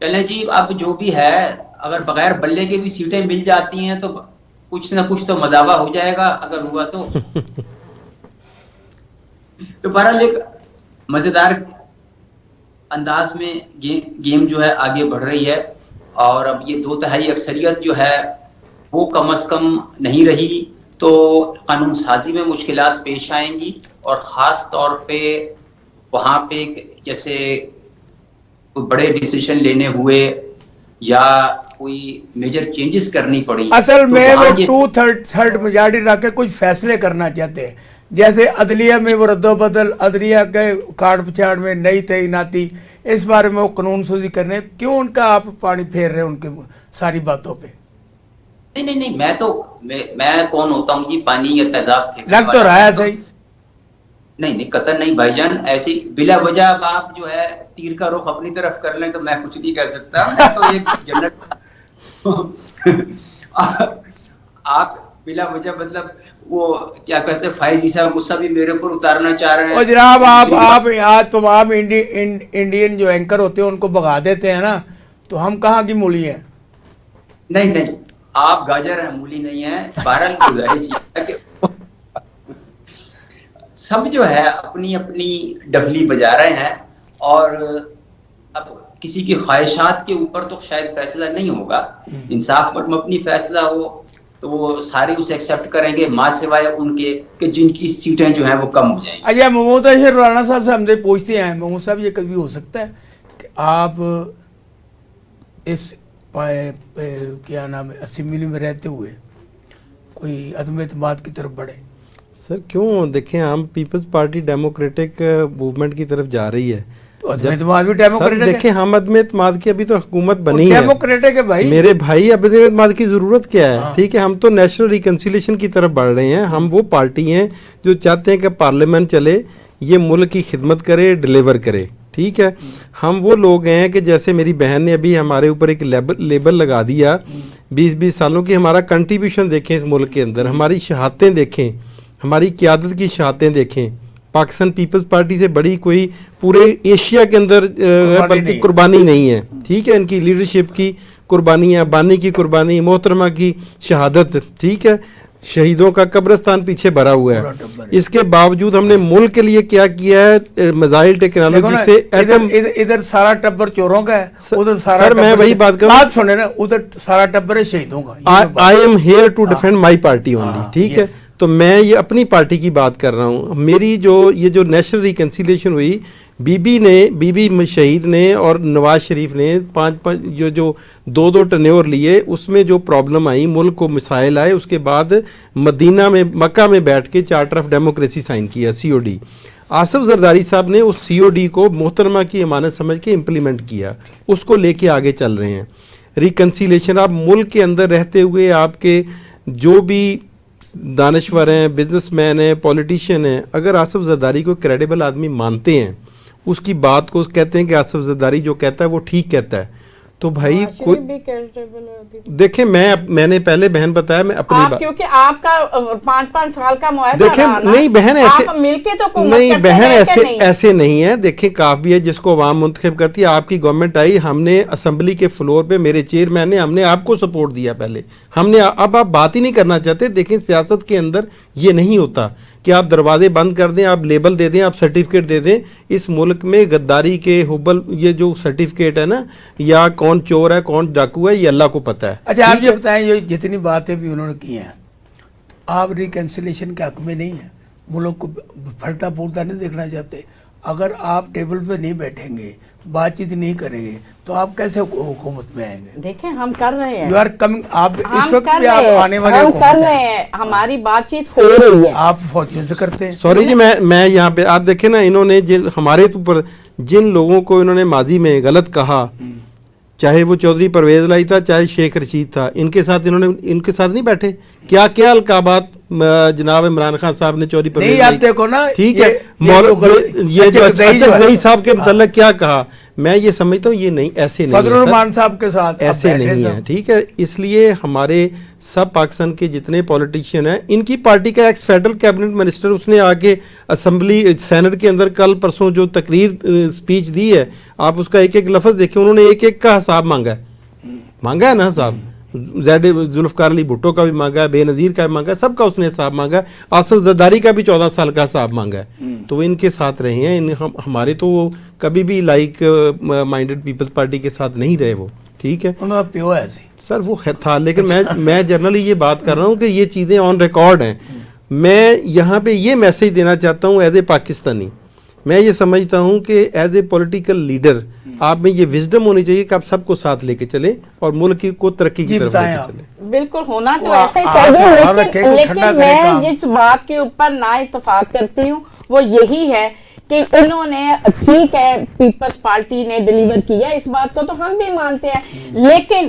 چلیں جی اب جو بھی ہے، اگر بغیر بلے کے بھی سیٹیں مل جاتی ہیں تو کچھ نہ کچھ تو مداوع ہو جائے گا اگر ہوا تو. تو بہرحال ایک مزیدار انداز میں گیم جو ہے آگے بڑھ رہی ہے، اور اب یہ 2/3 اکثریت جو ہے وہ کم از کم نہیں رہی. تو قانون سازی میں مشکلات پیش آئیں گی، اور خاص طور پہ وہاں پہ جیسے کوئی بڑے ڈیسیشن لینے ہوئے یا کوئی میجر چینجز کرنی پڑی، اصل میں وہ 2/3 میجارٹی رکھ کے کچھ فیصلے کرنا چاہتے ہیں، جیسے عدلیہ میں وہ رد و بدل، عدلیہ کے کاٹ پچاڑ میں نئی تعیناتی، اس بارے میں وہ قانون سازی کرنے، کیوں ان کا آپ پانی پھیر رہے ہیں ان کے ساری باتوں پہ؟ نہیں، میں کون ہوتا ہوں جی پانی یا تیزاب پھینکنے لگ تو رہا ہے صحیح. نہیں قطر نہیں بھائی جان، ایسی بلا وجہ اب آپ جو ہے تیر کا رخ اپنی طرف کر لیں تو میں کچھ نہیں کہہ سکتا. میں تو ایک جنرل آپ بلا وجہ مطلب وہ کیا کہتے ہیں فائز عیسیٰ غصہ بھی میرے اوپر اتارنا چاہ رہے ہیں. اور جناب آپ یہاں تمام انڈین جو اینکر ہوتے ہیں ان کو بھگا دیتے ہیں نا، تو ہم کہاں کی مولی ہیں؟ نہیں آپ گاجر ہیں، مولی نہیں ہیں. بہرحال گزارش یہ ہے کہ سب جو ہے اپنی اپنی ڈفلی بجا رہے ہیں، اور اب کسی کی خواہشات کے اوپر تو شاید فیصلہ نہیں ہوگا. انصاف پر مبنی فیصلہ ہو تو وہ سارے اسے ایکسیپٹ کریں گے، ماں سوائے ان کے کہ جن کی سیٹیں جو ہیں وہ کم ہو جائیں گی. اچھا، محمود اشرف رانا صاحب سے ہم سے پوچھتے ہیں، محمود صاحب یہ کبھی ہو سکتا ہے کہ آپ اس کیا نام ہے اسمبلی میں رہتے ہوئے کوئی عدم اعتماد کی طرف بڑھے؟ سر کیوں، دیکھیں ہم پیپلز پارٹی ڈیموکریٹک موومنٹ کی طرف جا رہی ہے. تو عدم اعتماد بھی ڈیموکریٹک ہے. دیکھیں ہم عدم اعتماد کی ابھی تو حکومت بنی ہے، ڈیموکریٹک ہے بھائی میرے بھائی. عدم اعتماد کی ضرورت کیا ہے؟ ٹھیک ہے، ہم تو نیشنل ریکنسیلیشن کی طرف بڑھ رہے ہیں. ہم وہ پارٹی ہیں جو چاہتے ہیں کہ پارلیمنٹ چلے، یہ ملک کی خدمت کرے، ڈیلیور کرے. ٹھیک ہے، ہم وہ لوگ ہیں کہ جیسے میری بہن نے ابھی ہمارے اوپر ایک لیبل لگا دیا 20 سالوں کی. ہمارا کنٹریبیوشن دیکھیں اس ملک کے اندر، ہماری شہادتیں دیکھیں، ہماری قیادت کی شہادتیں دیکھیں. پاکستان پیپلز پارٹی سے بڑی کوئی پورے ایشیا کے اندر بلکہ قربانی نہیں ہے. ٹھیک ہے، ان کی لیڈرشپ کی قربانی ہے، بانی کی قربانی، محترمہ کی شہادت. ٹھیک ہے، شہیدوں کا قبرستان پیچھے بھرا ہوا ہے. اس کے باوجود ہم نے ملک کے لیے کیا کیا ہے؟ میزائل ٹیکنالوجی سے ادھر سارا ٹبر چوروں کا ہے، ادھر سارا سر میں وہی بات کروں، بات سنیں نا، ادھر سارا ٹبر ہے شہیدوں کا. I am here to defend my party only. ٹھیک ہے، تو میں یہ اپنی پارٹی کی بات کر رہا ہوں. میری یہ جو نیشنل ریکنسیلیشن ہوئی، بی بی شہید نے اور نواز شریف نے 5 جو 2 ٹنیور لیے، اس میں جو پرابلم آئی، ملک کو مسائل آئے، اس کے بعد مدینہ میں مکہ میں بیٹھ کے چارٹر آف ڈیموکریسی سائن کیا، COD. آصف زرداری صاحب نے اس COD کو محترمہ کی امانت سمجھ کے امپلیمنٹ کیا، اس کو لے کے آگے چل رہے ہیں. ریکنسیلیشن، آپ ملک کے اندر رہتے ہوئے آپ کے جو بھی دانشور ہیں، بزنس مین ہیں، پولیٹیشین ہیں، اگر آصف زرداری کو کریڈیبل آدمی مانتے ہیں، اس کی بات کو کہتے ہیں کہ آصف زرداری جو کہتا ہے وہ ٹھیک کہتا ہے، تو بھائی کوئی دیکھیں، میں نے پہلے بہن بتایا، میں اپنی بات، کیونکہ آپ کا 5 سال کا معاہدہ دیکھیں نہیں بہن ایسے نہیں ہے. دیکھیں کافی ہے جس کو عوام منتخب کرتی ہے. آپ کی گورنمنٹ آئی، ہم نے اسمبلی کے فلور پہ، میرے چیئرمین نے، ہم نے آپ کو سپورٹ دیا پہلے. ہم نے اب آپ بات ہی نہیں کرنا چاہتے. دیکھیں سیاست کے اندر یہ نہیں ہوتا کہ آپ دروازے بند کر دیں، آپ لیبل دے دیں، آپ سرٹیفکیٹ دے دیں. اس ملک میں غداری کے حبل یہ جو سرٹیفکیٹ ہے نا، یا کون چور ہے کون ڈاکو ہے، یہ اللہ کو پتہ ہے. اچھا آپ یہ بتائیں، یہ جتنی باتیں بھی انہوں نے کی ہیں، آپ ریکنسیلیشن کے حق میں نہیں ہیں، ملک کو پھلتا پھولتا نہیں دیکھنا چاہتے. اگر آپ ٹیبل پہ نہیں بیٹھیں گے، بات چیت نہیں کریں گے، تو آپ کیسے حکومت میں آئیں گے؟ دیکھیں ہم کر رہے ہیں، یو آر کمنگ، آپ اس وقت بھی آپ آنے والے حکومت ہیں، ہماری بات چیت ہو رہی ہے، آپ فوجیوں سے کرتے ہیں. سوری جی، میں یہاں پہ آپ دیکھیں نا، انہوں نے ہمارے اوپر جن لوگوں کو انہوں نے ماضی میں غلط کہا، چاہے وہ چودھری پرویز لائی تھا، چاہے شیخ رشید تھا، ان کے ساتھ انہوں نے ان کے ساتھ نہیں بیٹھے. کیا القابات جناب عمران خان صاحب نے چودھری پرویز لائی، دیکھو نا، ٹھیک ہے، یہ جو اچھا صاحب کے متعلق کیا کہا، میں یہ سمجھتا ہوں یہ نہیں، ایسے نہیں، فضل الرحمان صاحب کے ساتھ ایسے نہیں ہے. ٹھیک ہے، اس لیے ہمارے سب پاکستان کے جتنے پولیٹیشین ہیں، ان کی پارٹی کا ایکس فیڈرل کیبنٹ منسٹر، اس نے آگے اسمبلی سینٹ کے اندر کل پرسوں جو تقریر سپیچ دی ہے، آپ اس کا ایک ایک لفظ دیکھیں، انہوں نے ایک کا حساب مانگا ہے نا حساب. ذوالفقار علی بھٹو کا بھی مانگا ہے، بے نظیر کا بھی مانگا ہے، سب کا اس نے حساب مانگا ہے. آصف زرداری کا بھی 14 سال کا حساب مانگا ہے. تو وہ ان کے ساتھ رہے ہیں. ہمارے تو وہ کبھی بھی لائک مائنڈڈ پیپلز پارٹی کے ساتھ نہیں رہے وہ. ٹھیک ہے انہوں پیو ہے سی سر وہ تھا، لیکن میں جنرلی یہ بات کر رہا ہوں کہ یہ چیزیں آن ریکارڈ ہیں. میں یہاں پہ یہ میسج دینا چاہتا ہوں ایز اے پاکستانی. میں یہ سمجھتا ہوں کہ ایز اے پولیٹیکل لیڈر آپ میں یہ وزڈم ہونی چاہیے کہ آپ سب کو ساتھ لے کے چلیں اور ملک کو ترقی کی طرف لے کے چلیں. بالکل ہونا تو وہ ایسا ہی آپ چاہیے، رکھے کو ٹھنڈا لیکن کرے کام. میں جس بات کے اوپر نا اتفاق کرتی ہوں وہ یہی ہے کہ انہوں نے ٹھیک ہے پیپلز پارٹی نے ڈیلیور کیا، اس بات کو تو ہم بھی مانتے ہیں، لیکن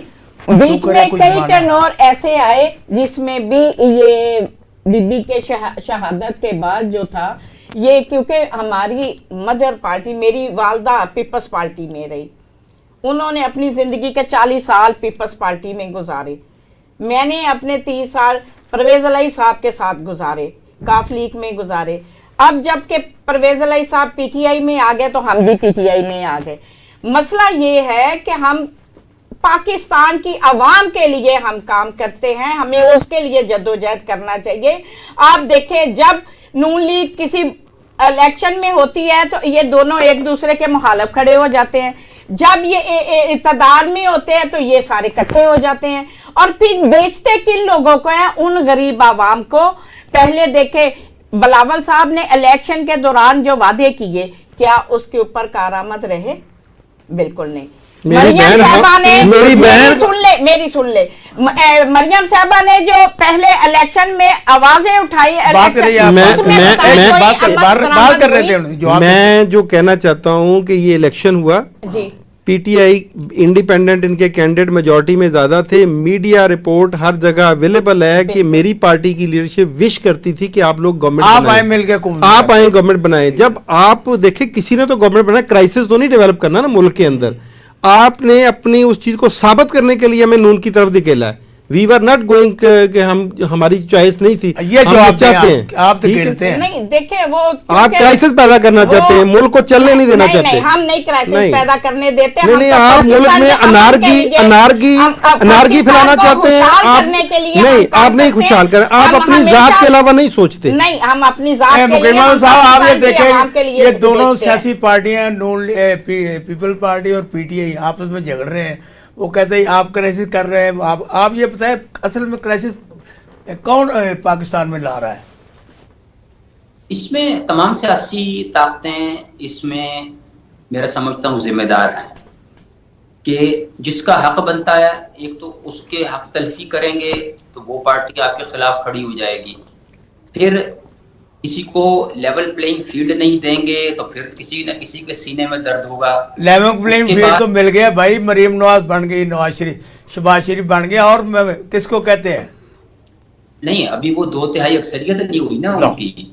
بیچ میں کئی ٹرنور ایسے آئے جس میں بھی یہ بی بی کے شہادت کے بعد جو تھا یہ، کیونکہ ہماری مدر پارٹی میری والدہ پیپلز پارٹی میں رہی، انہوں نے اپنی زندگی کے 40 سال پیپلز پارٹی میں گزارے، میں نے اپنے 30 سال پرویز الہی صاحب کے ساتھ گزارے، کاف لیگ میں گزارے. اب جب کہ پرویز الہی صاحب پی ٹی آئی میں آ گئے تو ہم بھی پی ٹی آئی میں آ گئے. مسئلہ یہ ہے کہ ہم پاکستان کی عوام کے لیے ہم کام کرتے ہیں، ہمیں اس کے لیے جدوجہد کرنا چاہیے. آپ دیکھیں جب نون لیگ کسی الیکشن میں ہوتی ہے تو یہ دونوں ایک دوسرے کے مخالف کھڑے ہو جاتے ہیں، جب یہ اقتدار میں ہوتے ہیں تو یہ سارے اکٹھے ہو جاتے ہیں اور پھر بیچتے کن لوگوں کو ہیں؟ ان غریب عوام کو. پہلے دیکھیں بلاول صاحب نے الیکشن کے دوران جو وعدے کیے کیا اس کے اوپر کارآمد رہے؟ بالکل نہیں. مریم صاحبہ نے میری سن لے مریم صاحبہ نے جو پہلے الیکشن میں آوازیں اٹھائی، میں جو کہنا چاہتا ہوں کہ یہ الیکشن ہوا، P T I independent in کے کینڈیڈیٹ میجورٹی میں زیادہ تھے، میڈیا رپورٹ ہر جگہ اویلیبل ہے کہ میری پارٹی کی لیڈرشپ وش کرتی تھی کہ آپ لوگ گورنمنٹ آپ آئیں گورنمنٹ بنائیں. جب آپ دیکھیں کسی نے تو گورنمنٹ بنایا، کرائسس تو نہیں ڈیولپ کرنا نا ملک کے اندر. آپ نے اپنی اس چیز کو ثابت کرنے کے لیے ہمیں نون کی طرف دکھیلا ہے. وی ور ناٹ گوئنگ کہ ہماری چوائس نہیں تھی، یہ جو آپ چاہتے ہیں آپ تو کہتے ہیں نہیں. دیکھیں وہ آپ کرائسس پیدا کرنا چاہتے ہیں، ملک کو چلنے نہیں دینا چاہتے. ہم نہیں کرائسس پیدا کرنے دیتے. نہیں آپ ملک میں انارکی پھیلانا چاہتے ہیں. آپ نہیں، آپ نہیں خوشحال کریں، آپ اپنی ذات کے علاوہ نہیں سوچتے. نہیں، ہم اپنی ذات کے لیے. مکرمہ صاحب آپ یہ دیکھیں یہ دونوں سیاسی پارٹیاں پیپل پارٹی اور پی ٹی آئی آپس میں جھگڑ رہے ہیں. وہ کہتے ہیں آپ کرائسس کر رہے ہیں. آپ یہ بتائیں اصل میں کرائسس کون پاکستان میں لا رہا ہے؟ اس میں تمام سیاسی طاقتیں اس میں میرا سمجھتا ہوں ذمہ دار ہیں کہ جس کا حق بنتا ہے ایک تو اس کے حق تلفی کریں گے تو وہ پارٹی آپ کے خلاف کھڑی ہو جائے گی، پھر کسی کو لیول پلینگ فیلڈ نہیں دیں گے تو پھر کسی نہ کسی کے سینے میں درد ہوگا. لیول پلینگ فیلڈ تو مل گیا بھائی، مریم نواز بن گئی، نواز شریف شہباز شریف بن گیا، اور کس کو کہتے ہیں؟ نہیں ابھی وہ 2/3 اکثریت نہیں ہوئی نا ان کی.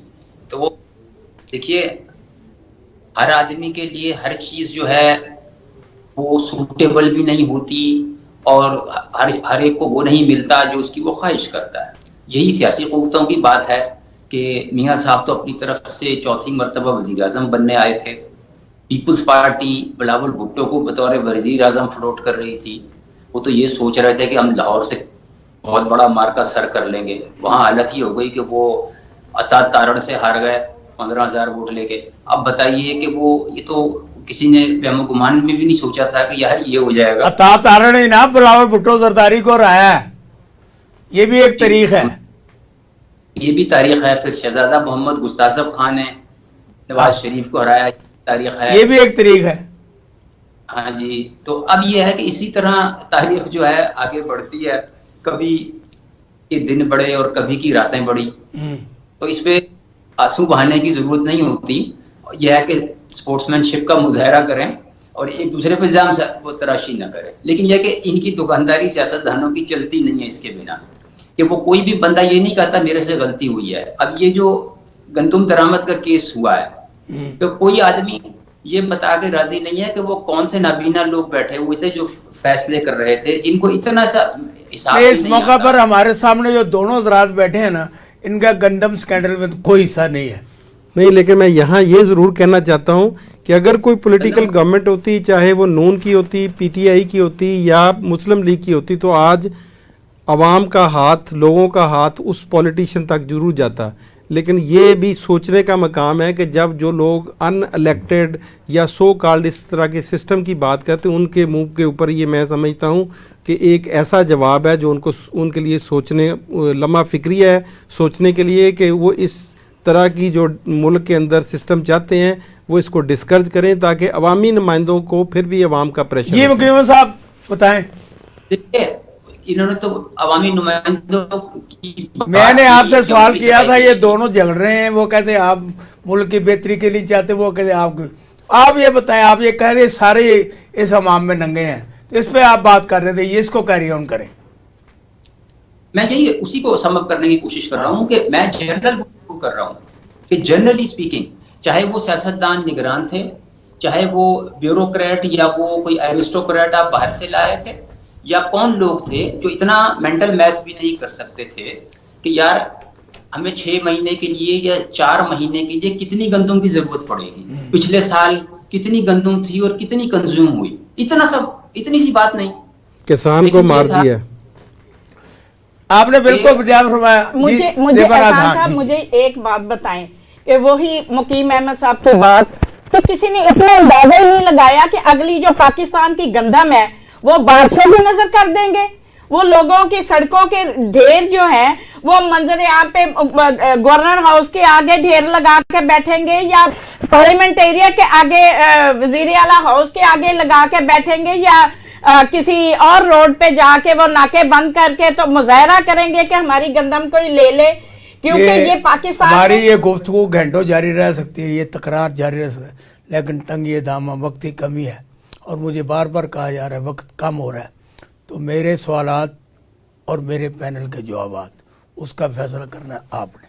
تو وہ دیکھیے ہر آدمی کے لیے ہر چیز جو ہے وہ سوٹیبل بھی نہیں ہوتی اور ہر ایک کو وہ نہیں ملتا جو اس کی وہ خواہش کرتا ہے. یہی سیاسی قوتوں کی بات ہے کہ میاں صاحب تو اپنی طرف سے 4تھی مرتبہ وزیر اعظم بننے آئے تھے. پیپلز پارٹی بلاول بھٹو کو بطور وزیر اعظم فلوٹ کر رہی تھی. وہ تو یہ سوچ رہے تھے کہ ہم لاہور سے بہت بڑا مارکا سر کر لیں گے. وہاں حالت یہ ہو گئی کہ وہ عطا تارڑ سے ہار گئے 15,000 ووٹ لے کے. اب بتائیے کہ وہ یہ تو کسی نے وہم و گمان میں بھی نہیں سوچا تھا کہ یار یہ ہو جائے گا. عطا تارڑ نے نا بلاول بھٹو زرداری کو ہرایا ہے، یہ بھی ایک تاریخ ہے. یہ بھی تاریخ ہے. پھر شہزادہ محمد گستاصف خان نے نواز شریف کو ہرایا، تاریخ ہے. یہ بھی ایک تاریخ ہے. ہاں جی. تو اب یہ ہے کہ اسی طرح تاریخ جو ہے آگے بڑھتی ہے، کبھی کے دن بڑھے اور کبھی کی راتیں بڑھی. تو اس پہ آنسو بہانے کی ضرورت نہیں ہوتی. یہ ہے کہ اسپورٹس مین شپ کا مظاہرہ کریں اور ایک دوسرے پہ الزام وہ تراشی نہ کریں. لیکن یہ کہ ان کی دکانداری سیاست دانوں کی چلتی نہیں ہے اس کے بنا، کہ وہ کوئی بھی بندہ یہ نہیں کہتا میرے سے غلطی ہوئی ہے. اب یہ جو گندم درآمد کا کیس ہوا ہے تو کوئی آدمی یہ بتا کے راضی نہیں ہے کہ وہ کون سے نابینا لوگ بیٹھے ہوئے تھے جو فیصلے کر رہے تھے، جن کو اتنا سا حساب نہیں. اس موقع پر ہمارے سامنے جو دونوں حضرات بیٹھے ہیں نا، ان کا گندم سکینڈل میں کوئی حصہ نہیں ہے. نہیں، لیکن میں یہاں یہ ضرور کہنا چاہتا ہوں کہ اگر کوئی پولیٹیکل گورنمنٹ ہوتی، چاہے وہ نون کی ہوتی، پی ٹی آئی کی ہوتی یا مسلم لیگ کی ہوتی، تو آج عوام کا ہاتھ، لوگوں کا ہاتھ اس پولیٹیشین تک ضرور جاتا. لیکن یہ بھی سوچنے کا مقام ہے کہ جب جو لوگ ان الیکٹڈ یا سو کالڈ اس طرح کے سسٹم کی بات کرتے ہیں، ان کے منہ کے اوپر یہ میں سمجھتا ہوں کہ ایک ایسا جواب ہے جو ان کے لیے سوچنے، لمحہ فکری ہے سوچنے کے لیے کہ وہ اس طرح کی جو ملک کے اندر سسٹم چاہتے ہیں وہ اس کو ڈسکرج کریں تاکہ عوامی نمائندوں کو پھر بھی عوام کا پریشر. جی وکیل احمد صاحب بتائیں. انہوں نے تو عوامی نمائندوں کی، میں نے آپ سے سوال کیا تھا یہ دونوں جھگڑ رہے ہیں، وہ کہتے ہیں آپ ملک کی بہتری کے لیے چاہتے، وہ کہتے ہیں آپ یہ بتائیں، آپ یہ کہہ رہے سارے اس عوام میں ننگے ہیں، تو اس پہ آپ بات کر رہے تھے، یہ اس کو کیری آن کریں. میں یہی اسی کو سم اپ کرنے کی کوشش کر رہا ہوں کہ میں جنرل کر رہا ہوں کہ جنرلی اسپیکنگ چاہے وہ سیاستدان نگران تھے، چاہے وہ بیوروکریٹ یا وہ کوئی ایرسٹوکریٹ آپ باہر سے لائے تھے، یا کون لوگ تھے جو اتنا مینٹل میتھ بھی نہیں کر سکتے تھے کہ یار ہمیں 6 مہینے کے لیے یا 4 مہینے کے لیے کتنی گندم کی ضرورت پڑے گی، پچھلے سال کتنی گندم تھی اور کتنی کنزیوم ہوئی، اتنی سی بات نہیں، کسان کو مار دیا. آپ نے بالکل بجائے فرمایا. مجھے احسان صاحب مجھے ایک بات بتائیں کہ وہی مقیم احمد صاحب کی بات، تو کسی نے اتنا اندازہ ہی نہیں لگایا کہ اگلی جو پاکستان کی گندم ہے وہ بارشوں بھی نظر کر دیں گے، وہ لوگوں کی سڑکوں کے ڈھیر جو ہیں وہ منظر عام پہ گورنر ہاؤس کے آگے ڈھیر لگا کے بیٹھیں گے، یا پارلیمنٹ ایریا کے آگے وزیر اعلیٰ ہاؤس کے آگے لگا کے بیٹھیں گے، یا کسی اور روڈ پہ جا کے وہ ناکے بند کر کے تو مظاہرہ کریں گے کہ ہماری گندم کوئی لے لے، کیونکہ یہ پاکستان ہماری یہ گفتگو گھنٹوں جاری رہ سکتی ہے، یہ تکرار جاری رہ سکتا ہے، لیکن تنگی دامہ وقت کی کمی ہے اور مجھے بار بار کہا جا رہا ہے وقت کم ہو رہا ہے، تو میرے سوالات اور میرے پینل کے جوابات اس کا فیصلہ کرنا آپ نے.